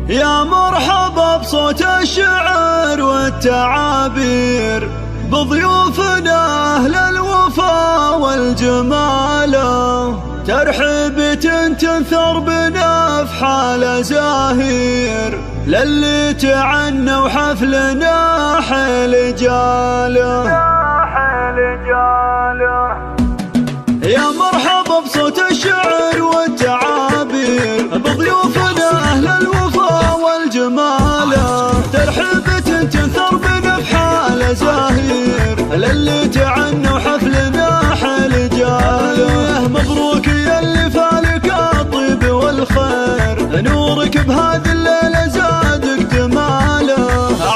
يا مرحبا بصوت الشعر والتعابير، بضيوفنا أهل الوفا والجمال، ترحيبة تنثر بنا في حال زاهير، للي تعنوا حفلنا حيل جاله. يا مرحبا بصوت الشعر والتعابير، بضيوفنا أهل الوفا والجمال، ترحيبة تنثر بنا في حال زاهير، للي تعنوا حفلنا حيل جاله. مبروك يا اللي فالك الطيب والخير، نورك بهذه الليلة زادك جماله.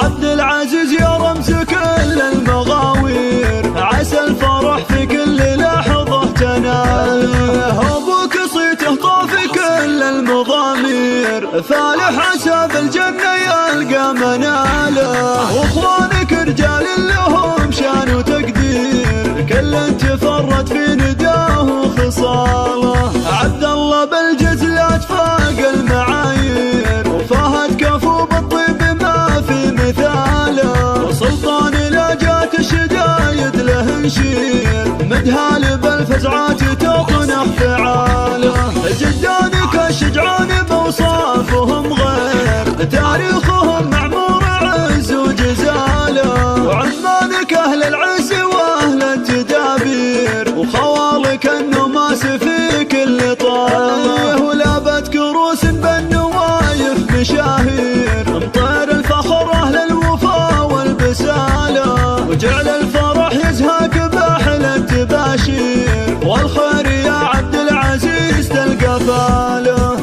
عبد العزيز يا رمز كل المغاوير، عسى الفرح في كل لحظة تناله. أبوك صيته طافي كل المضامير، فالح عسى بالجنة يلقى مناله. واخوانك رجال لهم شان وتقدير، كل تفرد في نداه وخصاله. عبد الله بالجزلات فاق المعايير، وفهد كفو بالطيب ما في مثاله. وسلطان لا جات الشدايد له نشير، مدهال بالفزعات تقنع فعاله. جدانك الشجعان بوصافهم غير، تاريخهم معمور عز وجزاله. وعمانك أهل العز وأهل التدابير، وخوالك النماس في كل طاله. ولابت كروس بالنوايف مشاهير، مطير الفخر أهل الوفا والبساله. وجعل الفرح يزهق بأحلى التباشير، والخير يا عبد العزيز تلقى فاله.